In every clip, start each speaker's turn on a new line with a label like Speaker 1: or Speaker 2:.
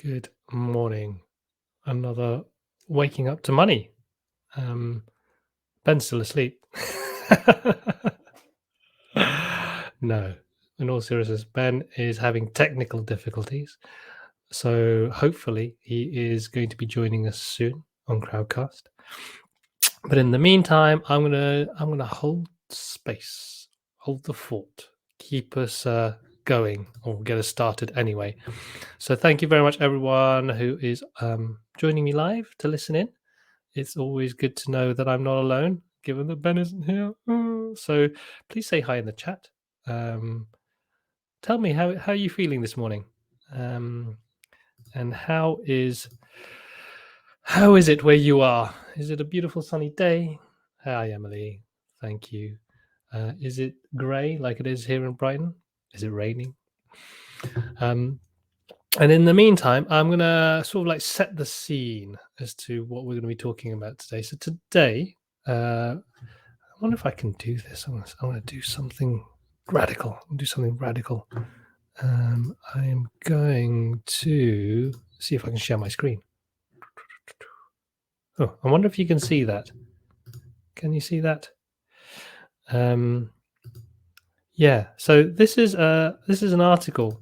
Speaker 1: Good morning. Another waking up to money. Ben's still asleep. No, in all seriousness, Ben is having technical difficulties. So hopefully he is going to be joining us soon on Crowdcast. But in the meantime, I'm gonna hold space, hold the fort, keep us going, or get us started anyway. So thank you very much, everyone who is joining me live to listen in. It's always good to know that I'm not alone, given that Ben isn't here. So please say hi in the chat. Tell me how are you feeling this morning, and how is it where you are? Is it a beautiful sunny day? Hi, Emily. Thank you. Is it grey like it is here in Brighton? Is it raining? And in the meantime, I'm going to sort of like set the scene as to what we're going to be talking about today. So today, I wonder if I can do this. I want to do something radical. I am going to see if I can share my screen. Oh, I wonder if you can see that. Can you see that? Yeah. So this is an article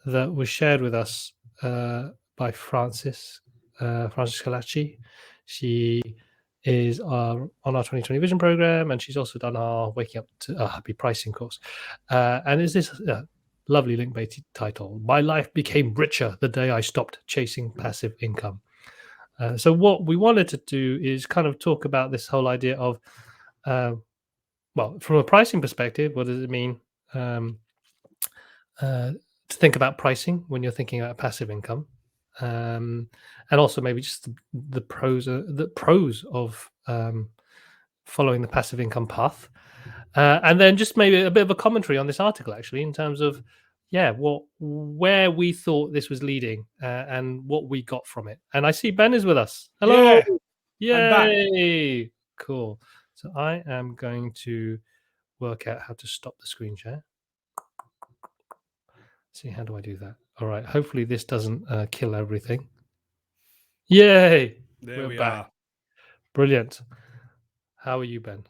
Speaker 1: that was shared with us by Francis Scalacci. She is on our 2020 Vision program, and she's also done our Waking Up to a Happy Pricing course. And is this lovely link-based title, My Life Became Richer the Day I Stopped Chasing Passive Income. So what we wanted to do is kind of talk about this whole idea of, well, from a pricing perspective, what does it mean to think about pricing when you're thinking about passive income, and also maybe just the pros of following the passive income path, and then just maybe a bit of a commentary on this article, actually, in terms of where we thought this was leading, and what we got from it. And I see Ben is with us. Hello.
Speaker 2: Yeah, I'm back.
Speaker 1: Yay, cool. So I am going to work out how to stop the screen share. See, how do I do that? All right. Hopefully this doesn't kill everything. Yay!
Speaker 2: There we
Speaker 1: back.
Speaker 2: are.
Speaker 1: Brilliant. How are you, Ben?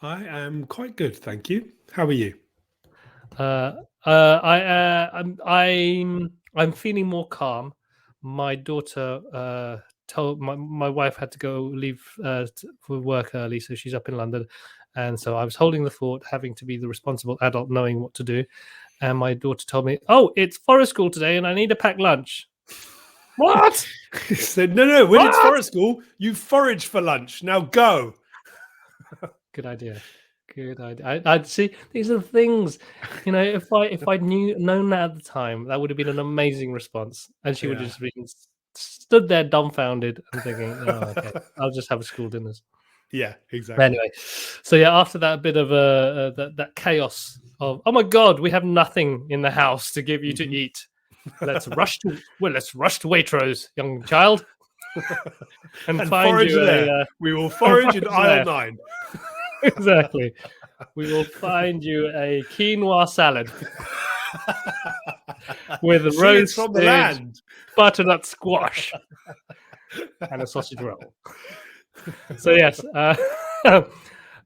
Speaker 2: I am quite good, thank you. How are you?
Speaker 1: I'm feeling more calm. My daughter told my wife had to leave for work early, so she's up in London, and so I was holding the fort, having to be the responsible adult, knowing what to do. And my daughter told me, "Oh, it's forest school today, and I need to pack lunch." What?
Speaker 2: Said no. When it's forest school, you forage for lunch. Now go.
Speaker 1: Good idea. Good idea. I'd see, these are the things, if I'd known that at the time, that would have been an amazing response. And she would have just been stood there dumbfounded and thinking, "Oh, okay, I'll just have a school dinners."
Speaker 2: Yeah, exactly.
Speaker 1: Anyway, so yeah, after that bit of that chaos of, oh my God, we have nothing in the house to give you to eat. Let's rush to Waitrose, young child, and find you
Speaker 2: there. We will forage in aisle 9.
Speaker 1: Exactly. We will find you a quinoa salad with roasted
Speaker 2: from the land.
Speaker 1: butternut squash and a sausage roll. So yes,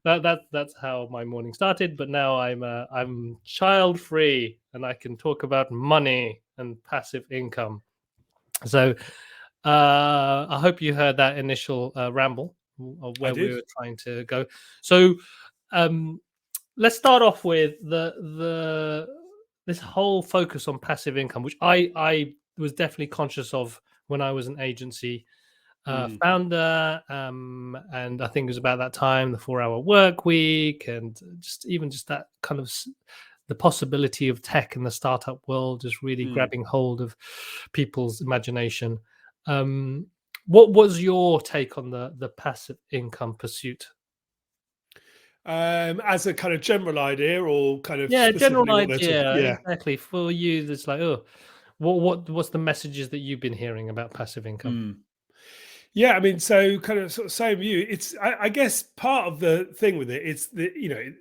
Speaker 1: that's how my morning started. But now I'm child free, and I can talk about money and passive income. So I hope you heard that initial ramble of where we were trying to go. So let's start off with this whole focus on passive income, which I was definitely conscious of when I was an agency founder, and I think it was about that time, the 4-hour work week, and just that kind of the possibility of tech in the startup world just really grabbing hold of people's imagination. What was your take on the passive income pursuit?
Speaker 2: As a kind of general idea, or kind of
Speaker 1: general idea, exactly. For you, it's like, what's the messages that you've been hearing about passive income?
Speaker 2: Yeah, I mean, so kind of sort of same view. It's, I guess, part of the thing with it. It's that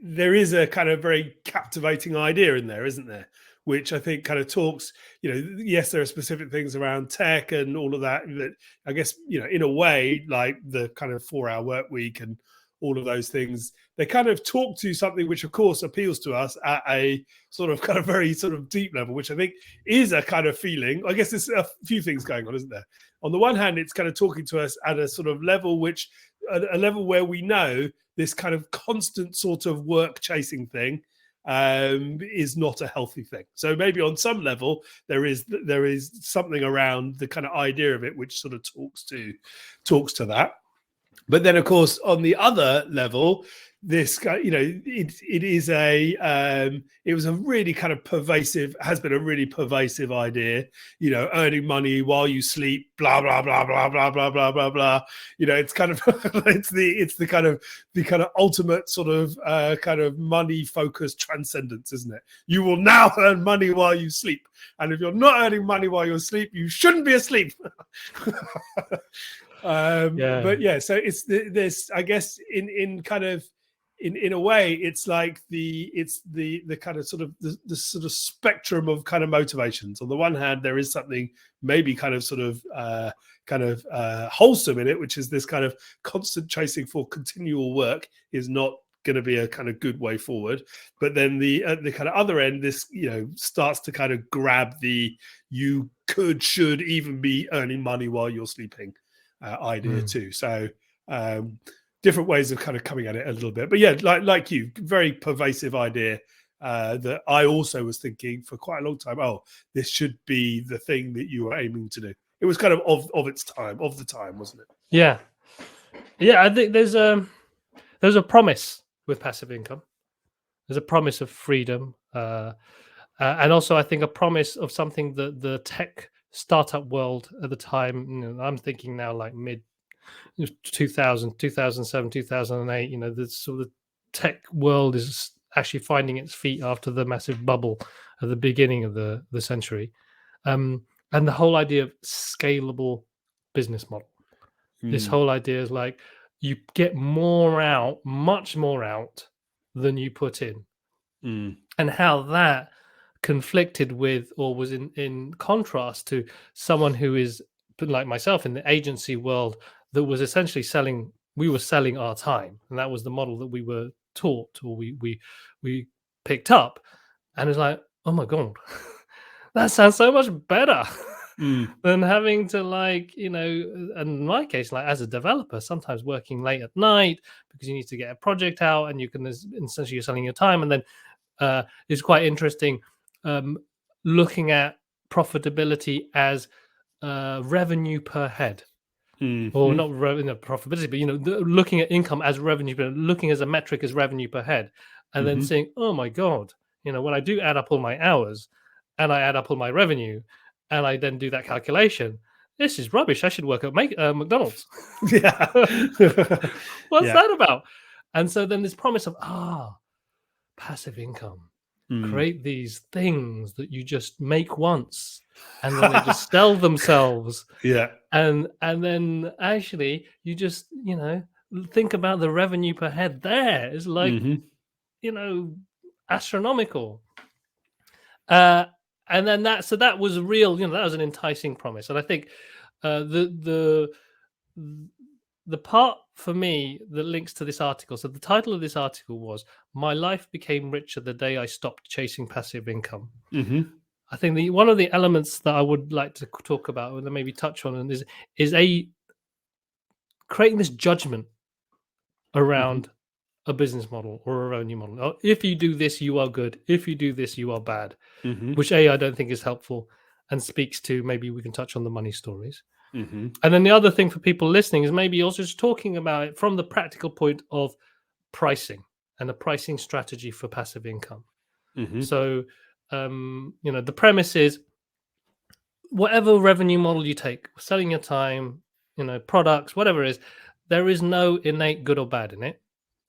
Speaker 2: there is a kind of very captivating idea in there, isn't there? which I think kind of talks, yes, there are specific things around tech and all of that, that I guess, in a way, like the kind of 4-hour work week and all of those things, they kind of talk to something which of course appeals to us at a sort of kind of very sort of deep level, which I think is a kind of feeling. I guess there's a few things going on, isn't there? On the one hand, it's kind of talking to us at a sort of level which, a level where we know this kind of constant sort of work chasing thing is not a healthy thing. So maybe on some level there is something around the kind of idea of it which sort of talks to that. But then, of course, on the other level, this, it was a really kind of pervasive, has been a really pervasive idea, earning money while you sleep, blah, blah, blah, blah, blah, blah, blah, blah, blah. It's kind of, it's the kind of ultimate sort of kind of money focused transcendence, isn't it? You will now earn money while you sleep. And if you're not earning money while you're asleep, you shouldn't be asleep. But yeah, so it's this, I guess, in kind of in a way, it's like the kind of sort of the sort of spectrum of kind of motivations. On the one hand, there is something maybe kind of sort of wholesome in it, which is this kind of constant chasing for continual work is not going to be a kind of good way forward. But then the kind of other end, this starts to kind of grab the you should even be earning money while you're sleeping idea too. So different ways of kind of coming at it a little bit, but yeah, like you, very pervasive idea that I also was thinking for quite a long time. Oh, this should be the thing that you were aiming to do. It was kind of its time, of the time, wasn't it?
Speaker 1: Yeah. I think there's a promise with passive income. There's a promise of freedom, and also I think a promise of something that the tech startup world at the time, I'm thinking now like mid 2000, 2007, 2008, the sort of tech world is actually finding its feet after the massive bubble at the beginning of the century. And the whole idea of scalable business model. This whole idea is like you get more out, much more out than you put in. And how that conflicted with, or was in contrast to, someone who is like myself in the agency world that was essentially selling our time, and that was the model that we were taught, or we picked up, and it's like, oh my god, that sounds so much better than having to, like, and in my case, like as a developer, sometimes working late at night because you need to get a project out, and you can essentially, you're selling your time. And then it's quite interesting looking at profitability as revenue per head. Or not revenue profitability, but looking at income as revenue, but looking as a metric as revenue per head, and then saying, oh my god, when I do add up all my hours and I add up all my revenue and I then do that calculation, this is rubbish. I should work at McDonald's.
Speaker 2: Yeah.
Speaker 1: What's that about? And so then this promise of passive income. Create these things that you just make once, and then they just sell themselves.
Speaker 2: Yeah.
Speaker 1: And then actually you just, think about the revenue per head there is like, astronomical. And then that was real, that was an enticing promise. And I think the part for me that links to this article, so the title of this article was "My Life Became Richer the Day I Stopped Chasing Passive Income." I think one of the elements that I would like to talk about, and maybe touch on, is creating this judgment around a business model or a revenue model. Oh, if you do this, you are good. If you do this, you are bad. Which I don't think is helpful, and speaks to, maybe we can touch on the money stories. And then the other thing for people listening is maybe also just talking about it from the practical point of pricing and a pricing strategy for passive income. So, the premise is, whatever revenue model you take, selling your time, products, whatever it is, there is no innate good or bad in it.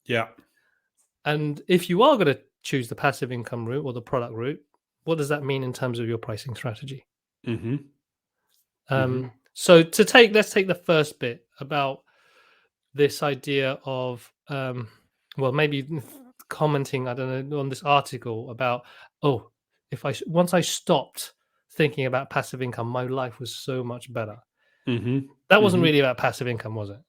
Speaker 2: Yeah. And
Speaker 1: if you are going to choose the passive income route or the product route, what does that mean in terms of your pricing strategy? So let's take the first bit about this idea of, maybe commenting, I don't know, on this article about, once I stopped thinking about passive income, my life was so much better.
Speaker 2: Mm-hmm.
Speaker 1: That wasn't really about passive income, was it?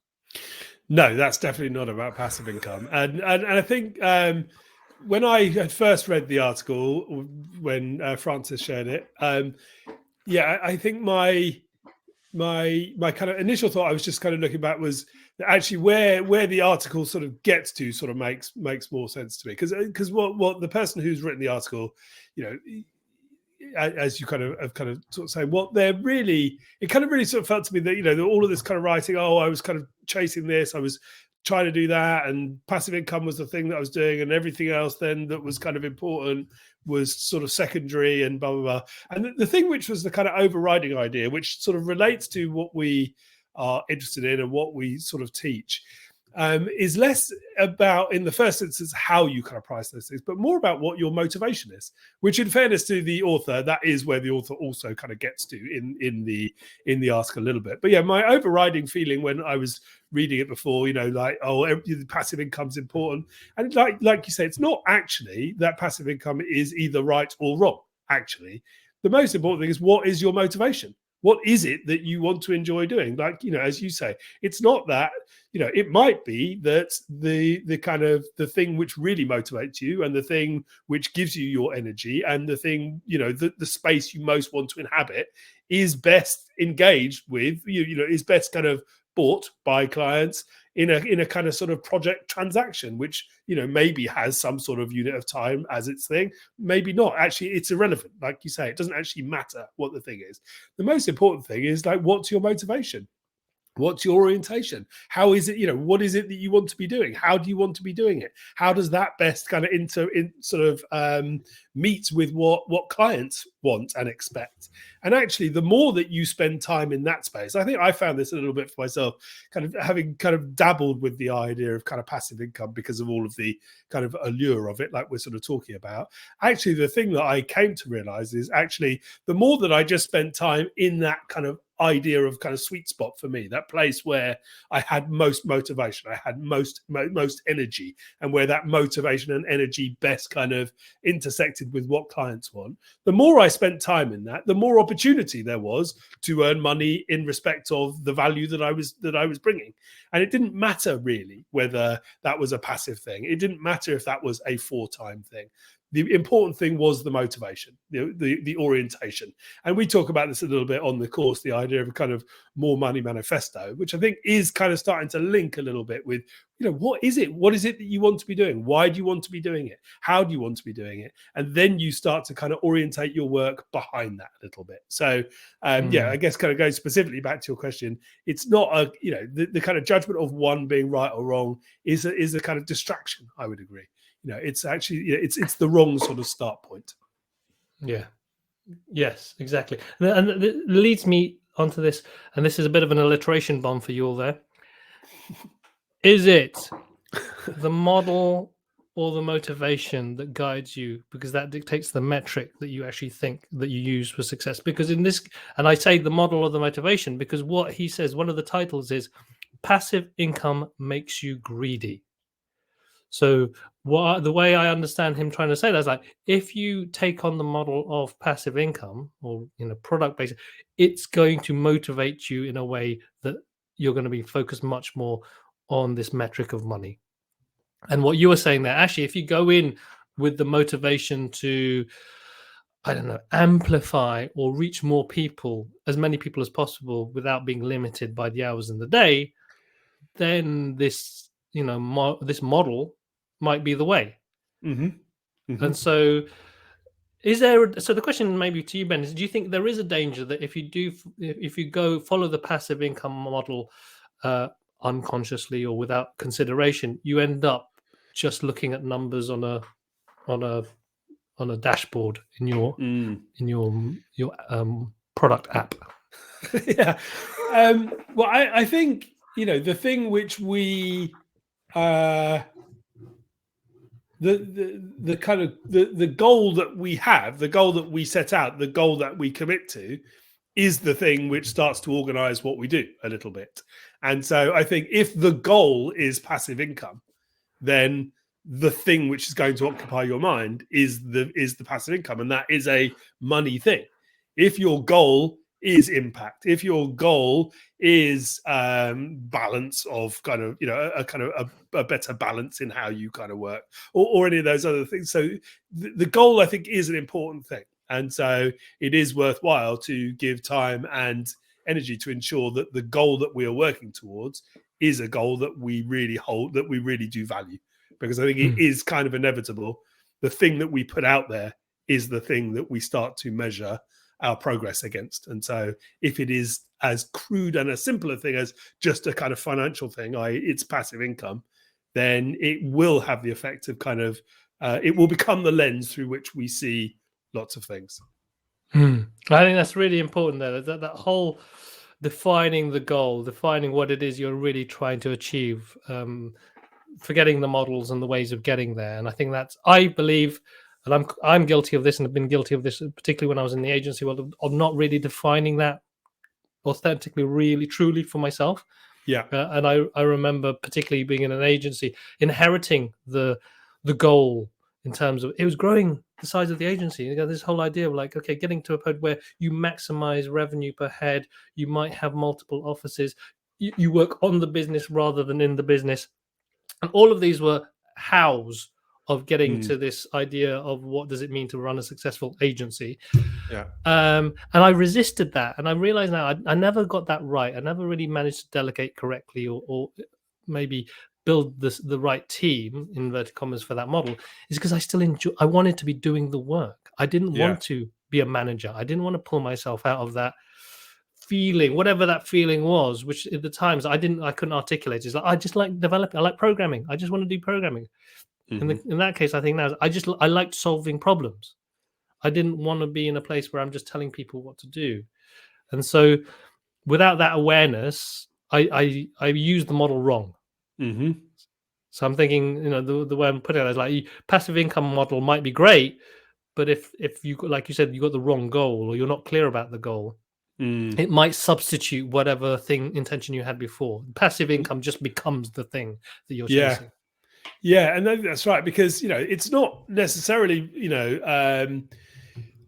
Speaker 2: No, that's definitely not about passive income. And I think when I had first read the article, when Francis shared it, I think my kind of initial thought, I was just kind of looking back, was that actually where the article sort of gets to sort of makes more sense to me, because what the person who's written the article, you know, as you kind of sort of saying, what they're really, it kind of really sort of felt to me that, you know, all of this kind of writing, oh, I was kind of chasing this, I was trying to do that, and passive income was the thing that I was doing, and everything else then that was kind of important was sort of secondary, and blah blah blah. And the thing which was the kind of overriding idea, which sort of relates to what we are interested in and what we sort of teach, is less about, in the first instance, how you kind of price those things, but more about what your motivation is, which, in fairness to the author, that is where the author also kind of gets to in the article a little bit. But yeah, my overriding feeling when I was reading it before, you know, like, oh, passive income's important, and like you say, it's not actually that passive income is either right or wrong. Actually, the most important thing is, what is your motivation? What is it that you want to enjoy doing? Like, you know, as you say, it's not that, you know, it might be that the kind of the thing which really motivates you, and the thing which gives you your energy, and the thing, you know, the space you most want to inhabit is best engaged with, you know, is best kind of bought by clients in a kind of sort of project transaction, which, you know, maybe has some sort of unit of time as its thing, maybe not. Actually, it's irrelevant. Like you say, it doesn't actually matter what the thing is. The most important thing is, like, what's your motivation? What's your orientation? How is it, you know, what is it that you want to be doing? How do you want to be doing it? How does that best kind of meet with what clients want and expect? And actually, the more that you spend time in that space, I think I found this a little bit for myself, kind of having kind of dabbled with the idea of kind of passive income because of all of the kind of allure of it, like we're sort of talking about. Actually, the thing that I came to realize is, actually, the more that I just spent time in that kind of idea of kind of sweet spot for me, that place where I had most motivation, I had most energy, and where that motivation and energy best kind of intersected with what clients want, the more I spent time in that, the more opportunity there was to earn money in respect of the value that I was bringing. And it didn't matter really whether that was a passive thing. It didn't matter if that was a 4-time thing. The important thing was the motivation, the orientation. And we talk about this a little bit on the course, the idea of a kind of more money manifesto, which I think is kind of starting to link a little bit with, you know, what is it that you want to be doing? Why do you want to be doing it? How do you want to be doing it? And then you start to kind of orientate your work behind that a little bit. So yeah, I guess kind of going specifically back to your question, it's not a, you know, the kind of judgment of one being right or wrong is a kind of distraction, I would agree. You know, it's actually, it's the wrong sort of start point.
Speaker 1: Yeah. Yes, exactly. And it leads me onto this, and this is a bit of an alliteration bomb for you all there. Is it the model or the motivation that guides you? Because that dictates the metric that you actually think that you use for success. Because in this, and I say the model or the motivation, because what he says, one of the titles is passive income makes you greedy. So the way I understand him trying to say that is, like, if you take on the model of passive income, or, you know, product based, it's going to motivate you in a way that you're going to be focused much more on this metric of money. And what you were saying there, actually, if you go in with the motivation to, I don't know, amplify or reach more people, as many people as possible, without being limited by the hours in the day, then this, you know, this model might be the way.
Speaker 2: Mm-hmm. Mm-hmm.
Speaker 1: And so so the question maybe to you, Ben, is, do you think there is a danger that if you go follow the passive income model unconsciously or without consideration, you end up just looking at numbers on a dashboard in your product app?
Speaker 2: Yeah. Well, I think, you know, the thing which we the kind of the goal that we have, the goal that we set out, the goal that we commit to, is the thing which starts to organize what we do a little bit. And so I think if the goal is passive income, then the thing which is going to occupy your mind is the passive income, and that is a money thing. If your goal is impact, if your goal is balance of kind of, a better balance in how you kind of work, or any of those other things. So the goal, I think, is an important thing, and so it is worthwhile to give time and energy to ensure that the goal that we are working towards is a goal that we really hold, that we really do value, because I think it is kind of inevitable. The thing that we put out there is the thing that we start to measure our progress against. And so if it is as crude and a simpler thing as just a kind of financial thing, it's passive income, then it will have the effect of kind of, it will become the lens through which we see lots of things.
Speaker 1: I think that's really important there. That whole defining the goal, defining what it is you're really trying to achieve, forgetting the models and the ways of getting there. And I think that's, I believe, and I'm guilty of this, and have been guilty of this, particularly when I was in the agency world, of not really defining that authentically, really, truly for myself.
Speaker 2: Yeah.
Speaker 1: And I remember particularly being in an agency, inheriting the goal in terms of, it was growing the size of the agency. You got this whole idea of like, okay, getting to a point where you maximize revenue per head, you might have multiple offices, you work on the business rather than in the business. And all of these were hows of getting to this idea of what does it mean to run a successful agency.
Speaker 2: Yeah.
Speaker 1: And I resisted that. And I realized now I never got that right. I never really managed to delegate correctly or maybe build the right team, inverted commas, for that model, is because I still I wanted to be doing the work. I didn't want to be a manager. I didn't want to pull myself out of that feeling, whatever that feeling was, which at the times I couldn't articulate. It's like, I just like developing. I like programming. I just want to do programming. In that case, I think now I liked solving problems. I didn't want to be in a place where I'm just telling people what to do. And so without that awareness, I used the model wrong. So I'm thinking, the way I'm putting it is like, passive income model might be great, but if you, like you said, you got the wrong goal, or you're not clear about the goal, it might substitute whatever intention you had before. Passive income just becomes the thing that you're chasing.
Speaker 2: Yeah, and that's right, because it's not necessarily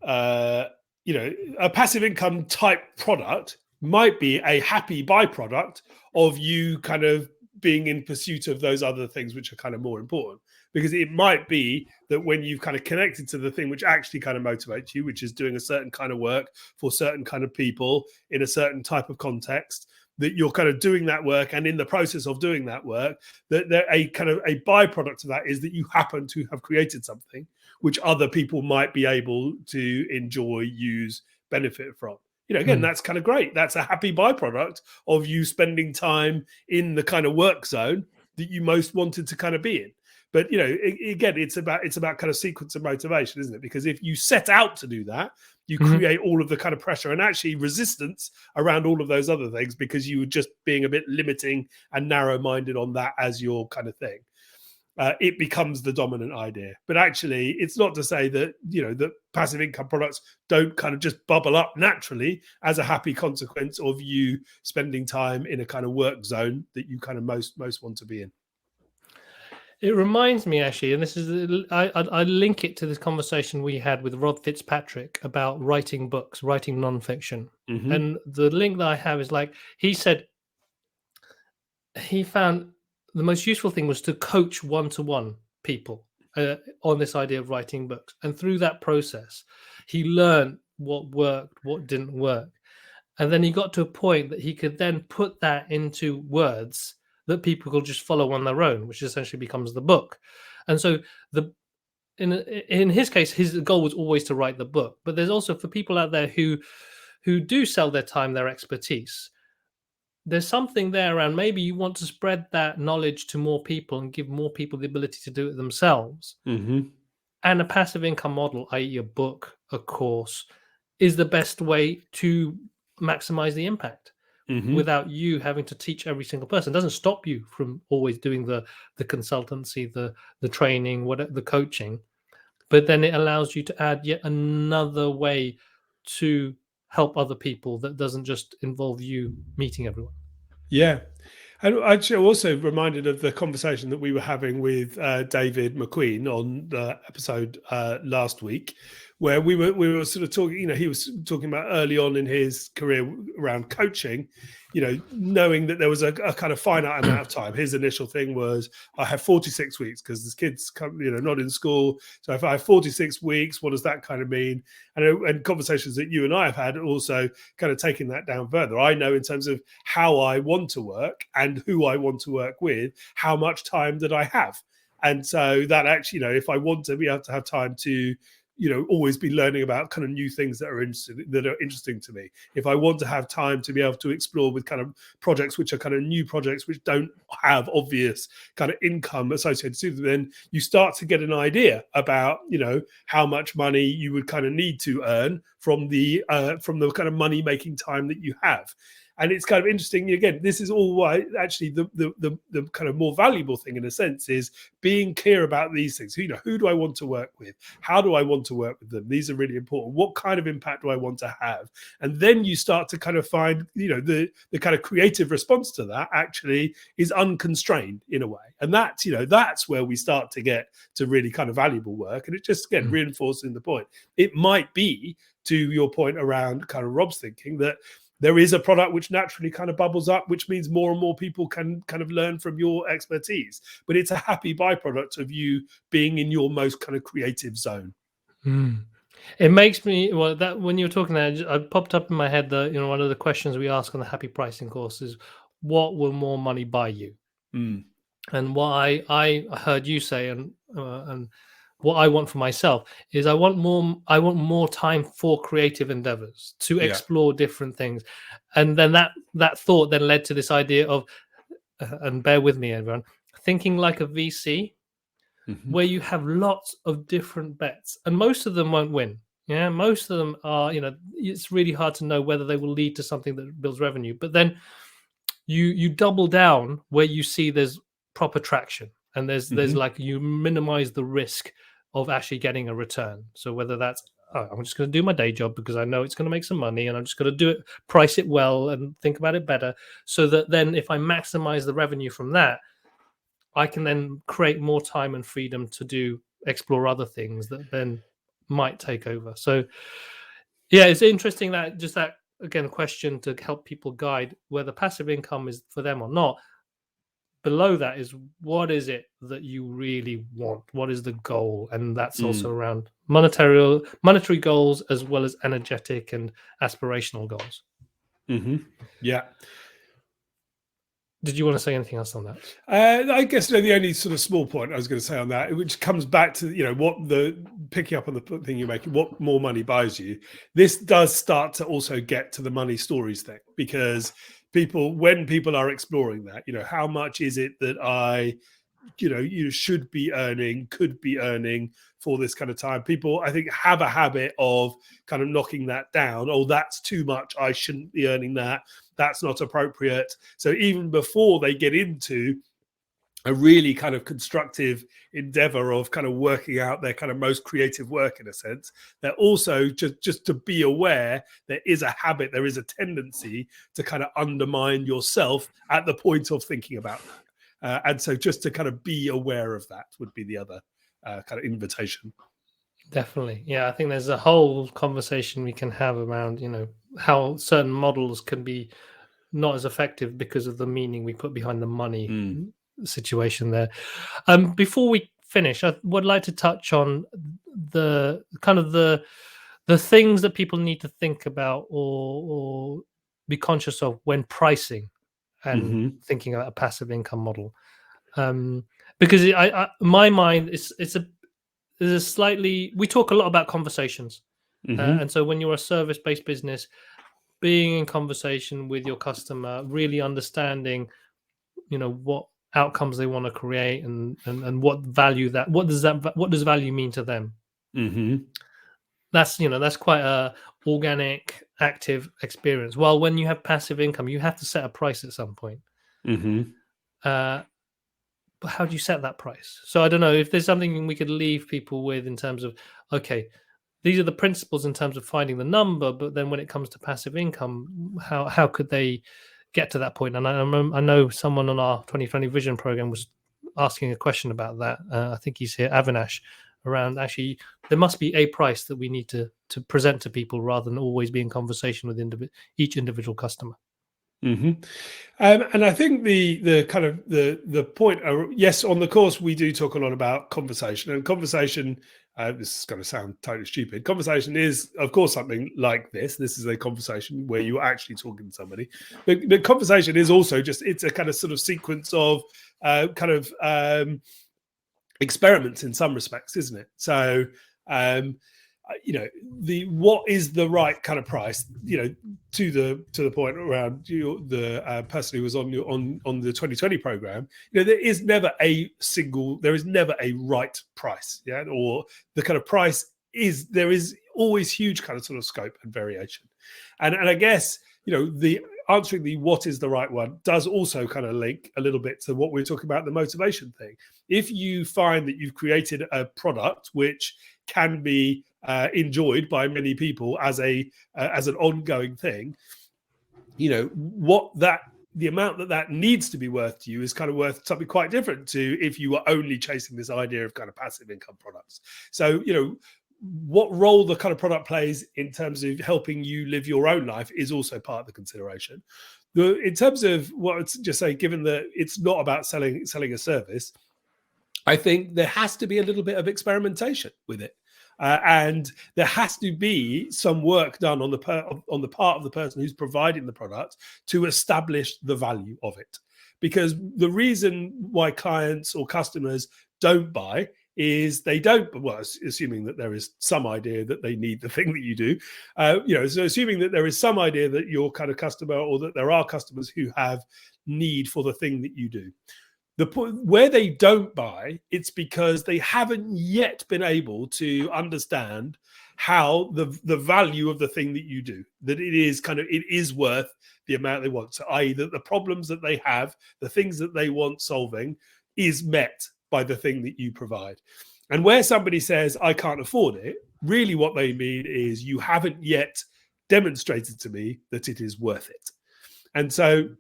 Speaker 2: a passive income type product might be a happy byproduct of you kind of being in pursuit of those other things which are kind of more important. Because it might be that when you've kind of connected to the thing which actually kind of motivates you, which is doing a certain kind of work for certain kind of people in a certain type of context, that you're kind of doing that work, and in the process of doing that work, that a kind of a byproduct of that is that you happen to have created something which other people might be able to enjoy, use, benefit from. Again, that's kind of great. That's a happy byproduct of you spending time in the kind of work zone that you most wanted to kind of be in. But again, it's about kind of sequence of motivation, isn't it? Because if you set out to do that, you create all of the kind of pressure and actually resistance around all of those other things, because you were just being a bit limiting and narrow-minded on that as your kind of thing. It becomes the dominant idea. But actually, it's not to say that that passive income products don't kind of just bubble up naturally as a happy consequence of you spending time in a kind of work zone that you kind of most want to be in.
Speaker 1: It reminds me, actually, and this is, I link it to this conversation we had with Rod Fitzpatrick about writing books, writing nonfiction. And the link that I have is like, he said he found the most useful thing was to coach one-to-one people on this idea of writing books. And through that process, he learned what worked, what didn't work. And then he got to a point that he could then put that into words that people could just follow on their own, which essentially becomes the book. And so in his case, his goal was always to write the book. But there's also, for people out there who do sell their time, their expertise, there's something there around, maybe you want to spread that knowledge to more people and give more people the ability to do it themselves. And a passive income model, i.e. a book, a course, is the best way to maximize the impact. Without you having to teach every single person. It doesn't stop you from always doing the consultancy, the training, the coaching, but then it allows you to add yet another way to help other people that doesn't just involve you meeting everyone.
Speaker 2: Yeah. And actually, I'm also reminded of the conversation that we were having with David McQueen on the episode last week, where we were sort of talking. You know, he was talking about early on in his career around coaching. You know, knowing that there was a kind of finite amount of time. His initial thing was, I have 46 weeks because the kids come, you know, not in school. So if I have 46 weeks, what does that kind of mean? And conversations that you and I have had also kind of taking that down further. I know in terms of how I want to work and who I want to work with, how much time that I have. And so that actually, you know, if I want to be able to have time to, you know, always be learning about kind of new things that are interesting to me. If I want to have time to be able to explore with kind of projects which are kind of new projects which don't have obvious kind of income associated to them, then you start to get an idea about, you know, how much money you would kind of need to earn from the kind of money making time that you have. And it's kind of interesting. Again, this is all why actually the kind of more valuable thing in a sense is being clear about these things. You know, who do I want to work with? How do I want to work with them? These are really important. What kind of impact do I want to have? And then you start to kind of find, you know, the kind of creative response to that actually is unconstrained in a way. And that's, you know, that's where we start to get to really kind of valuable work. And it just, again, reinforcing the point. It might be, to your point around kind of Rob's thinking, that there is a product which naturally kind of bubbles up, which means more and more people can kind of learn from your expertise. But it's a happy byproduct of you being in your most kind of creative zone.
Speaker 1: It makes me, well, that when you were talking there, I popped up in my head that, you know, one of the questions we ask on the happy pricing course is, what will more money buy you? And what I heard you say, and what I want for myself is I want more time for creative endeavors to explore different things. And then that thought then led to this idea of, and bear with me everyone, thinking like a VC, where you have lots of different bets and most of them won't win. Yeah, most of them are, you know, it's really hard to know whether they will lead to something that builds revenue. But then you double down where you see there's proper traction, and there's like, you minimize the risk of actually getting a return. So whether that's, oh, I'm just going to do my day job because I know it's going to make some money, and I'm just going to do it, price it well, and think about it better, so that then if I maximize the revenue from that, I can then create more time and freedom to explore other things that then might take over. So yeah, it's interesting that just that, again, question to help people guide whether passive income is for them or not. Below that is, what is it that you really want? What is the goal? And that's also around monetary goals as well as energetic and aspirational goals.
Speaker 2: Yeah.
Speaker 1: Did you want to say anything else on that?
Speaker 2: I guess the only sort of small point I was going to say on that, which comes back to, you know, what picking up on the thing you're making, what more money buys you. This does start to also get to the money stories thing, because when people are exploring that, you know, how much is it that I, you know, you should be earning, could be earning for this kind of time. People, I think, have a habit of kind of knocking that down. Oh, that's too much. I shouldn't be earning that. That's not appropriate. So even before they get into a really kind of constructive endeavor of kind of working out their kind of most creative work, in a sense, they're also just to be aware there is a habit, there is a tendency to kind of undermine yourself at the point of thinking about that. And so just to kind of be aware of that would be the other kind of invitation.
Speaker 1: Definitely. Yeah, I think there's a whole conversation we can have around, you know, how certain models can be not as effective because of the meaning we put behind the money situation there. Before we finish, I would like to touch on the kind of the things that people need to think about or be conscious of when pricing and thinking about a passive income model, because my mind it's a slightly, we talk a lot about conversations, and so when you're a service-based business, being in conversation with your customer, really understanding, you know, what outcomes they want to create, and what does value mean to them. That's, you know, that's quite a organic, active experience. While when you have passive income, you have to set a price at some point. But how do you set that price? So I don't know if there's something we could leave people with in terms of, okay, these are the principles in terms of finding the number, but then when it comes to passive income, how could they get to that point. And I know someone on our 2020 Vision program was asking a question about that. I think he's here, Avinash, around actually there must be a price that we need to present to people rather than always be in conversation with each individual customer.
Speaker 2: And I think the kind of the point, yes, on the course we do talk a lot about conversation, and conversation. This is going to sound totally stupid. Conversation is, of course, something like this. This is a conversation where you're actually talking to somebody. But conversation is also it's a kind of sort of sequence of experiments in some respects, isn't it? So what is the right kind of price, to the point around the person who was on the 2020 program, there is never a right price, or the kind of price there is always huge kind of sort of scope and variation. And I guess, the answering the what is the right one does also kind of link a little bit to what we're talking about, the motivation thing. If you find that you've created a product which can be enjoyed by many people as an ongoing thing, the amount that needs to be worth to you is kind of worth something quite different to if you were only chasing this idea of kind of passive income products. So, what role the kind of product plays in terms of helping you live your own life is also part of the consideration. In terms of what I'd just say, given that it's not about selling a service, I think there has to be a little bit of experimentation with it. And there has to be some work done on the part of the person who's providing the product to establish the value of it. Because the reason why clients or customers don't buy is they don't, well, assuming that there is some idea that they need the thing that you do, so assuming that there is some idea that your kind of customer, or that there are customers who have need for the thing that you do. The point where they don't buy, it's because they haven't yet been able to understand how the value of the thing that you do, that it is worth the amount they want. So, i.e., that the problems that they have, the things that they want solving, is met by the thing that you provide. And where somebody says, I can't afford it, really what they mean is you haven't yet demonstrated to me that it is worth it. And so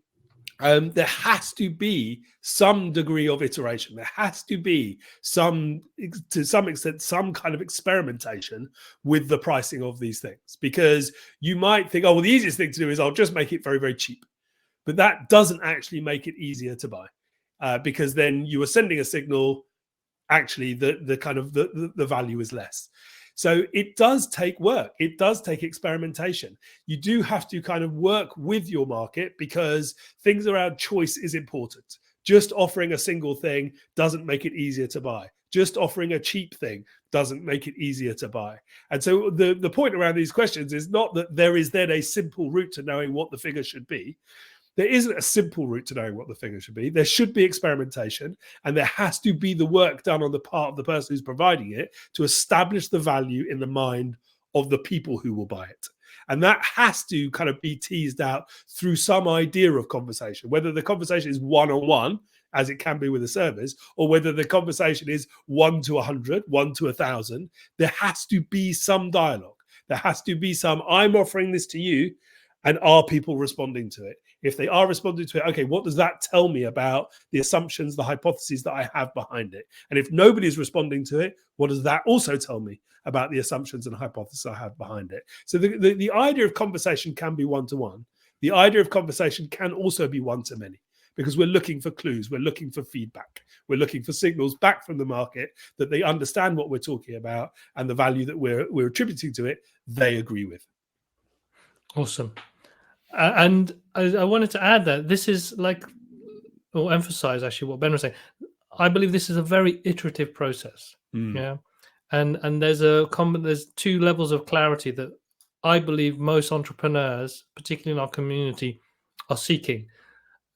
Speaker 2: there has to be some degree of iteration. There has to be to some extent, some kind of experimentation with the pricing of these things, because you might think, oh, well, the easiest thing to do is I'll just make it very, very cheap. But that doesn't actually make it easier to buy, because then you are sending a signal, actually, the value is less. So it does take work. It does take experimentation. You do have to kind of work with your market, because things around choice is important. Just offering a single thing doesn't make it easier to buy. Just offering a cheap thing doesn't make it easier to buy. And so the point around these questions is not that there is then a simple route to knowing what the figure should be. There isn't a simple route to knowing what the figure should be. There should be experimentation, and there has to be the work done on the part of the person who's providing it to establish the value in the mind of the people who will buy it. And that has to kind of be teased out through some idea of conversation, whether the conversation is one-on-one, as it can be with a service, or whether the conversation is 1 to 100, 1 to 1,000. There has to be some dialogue. There has to be some, I'm offering this to you, and are people responding to it? If they are responding to it, okay, what does that tell me about the assumptions, the hypotheses that I have behind it? And if nobody's responding to it, what does that also tell me about the assumptions and hypotheses I have behind it? So the idea of conversation can be one-to-one. The idea of conversation can also be one-to-many, because we're looking for clues, we're looking for feedback, we're looking for signals back from the market that they understand what we're talking about, and the value that we're attributing to it, they agree with.
Speaker 1: Awesome. And I wanted to add that this is or emphasize actually what Ben was saying. I believe this is a very iterative process. Yeah. And there's two levels of clarity that I believe most entrepreneurs, particularly in our community, are seeking.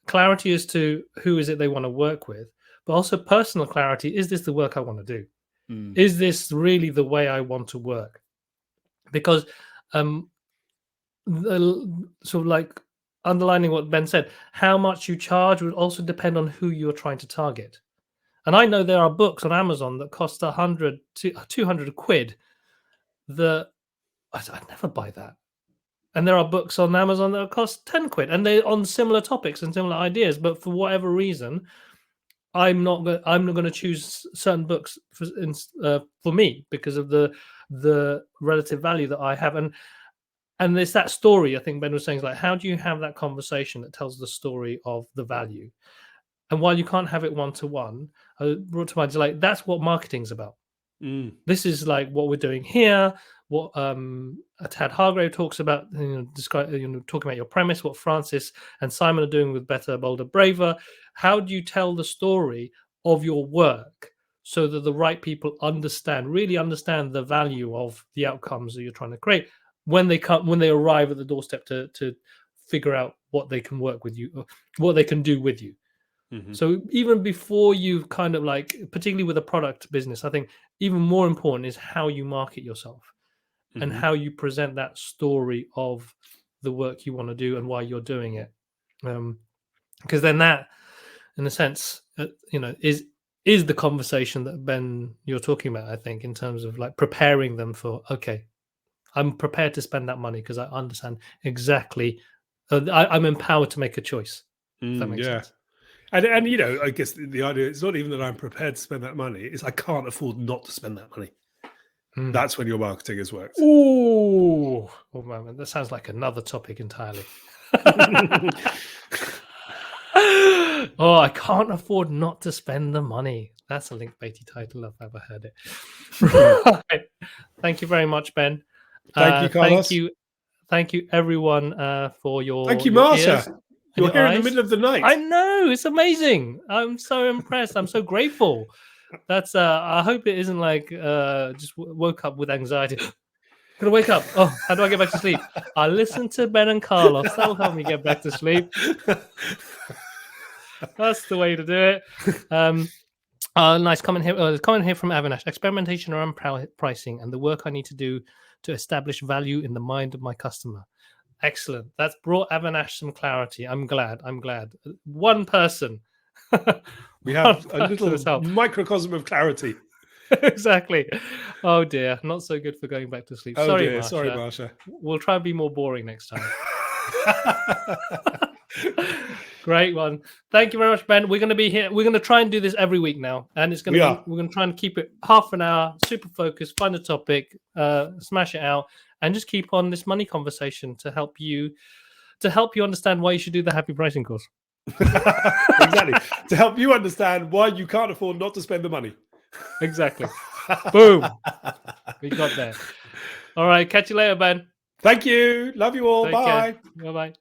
Speaker 1: Clarity as to who is it they want to work with, but also personal clarity. Is this the work I want to do? Is this really the way I want to work? Because sort of like underlining what Ben said, how much you charge would also depend on who you're trying to target. And I know there are books on Amazon that cost 100 to 200 quid that I'd never buy that. And there are books on Amazon that cost 10 quid, and they're on similar topics and similar ideas. But for whatever reason, I'm not going to choose certain books for me because of the relative value that I have. And it's that story, I think Ben was saying, is like, how do you have that conversation that tells the story of the value? And while you can't have it one-to-one, brought to mind, like, that's what marketing's about. This is like what we're doing here. What Tad Hargrave talks about, talking about your premise, what Francis and Simon are doing with Better, Bolder, Braver. How do you tell the story of your work so that the right people really understand the value of the outcomes that you're trying to create when they arrive at the doorstep to figure out what they can work with you, what they can do with you. So even before you kind of like, particularly with a product business, I think even more important is how you market yourself and how you present that story of the work you want to do and why you're doing it. Because then that, in a sense, is the conversation that Ben, you're talking about, I think, in terms of like preparing them for, okay, I'm prepared to spend that money because I understand exactly, I'm empowered to make a choice. If that makes sense.
Speaker 2: And I guess the idea, it's not even that I'm prepared to spend that money, it's I can't afford not to spend that money. That's when your marketing has worked.
Speaker 1: Oh man, that sounds like another topic entirely. I can't afford not to spend the money. That's a linkbaity title if I've ever heard it. Right. Thank you very much, Ben.
Speaker 2: Thank you, Carlos.
Speaker 1: Thank you everyone for your.
Speaker 2: Thank you,
Speaker 1: your
Speaker 2: Marsha.
Speaker 1: ears.
Speaker 2: You're here in the middle of the night.
Speaker 1: I know, it's amazing. I'm so impressed. I'm so grateful. That's I hope it isn't like just woke up with anxiety. Gonna wake up. Oh, how do I get back to sleep? I listen to Ben and Carlos. That'll help me get back to sleep. That's the way to do it. Nice comment here. Comment here from Avinash. Experimentation around pricing and the work I need to do to establish value in the mind of my customer. Excellent. That's brought Avinash some clarity. I'm glad. One person.
Speaker 2: We have a little microcosm of clarity.
Speaker 1: Exactly. Oh dear. Not so good for going back to sleep. Sorry,
Speaker 2: Marsha.
Speaker 1: We'll try and be more boring next time. Great one. Thank you very much, Ben. We're going to be here. We're going to try and do this every week now. And it's going to we're going to try and keep it half an hour, super focused, find a topic, smash it out, and just keep on this money conversation to help you understand why you should do the happy pricing course.
Speaker 2: Exactly. To help you understand why you can't afford not to spend the money.
Speaker 1: Exactly. Boom. We got there. All right. Catch you later, Ben.
Speaker 2: Thank you. Love you all.
Speaker 1: Take
Speaker 2: Bye.
Speaker 1: Bye-bye.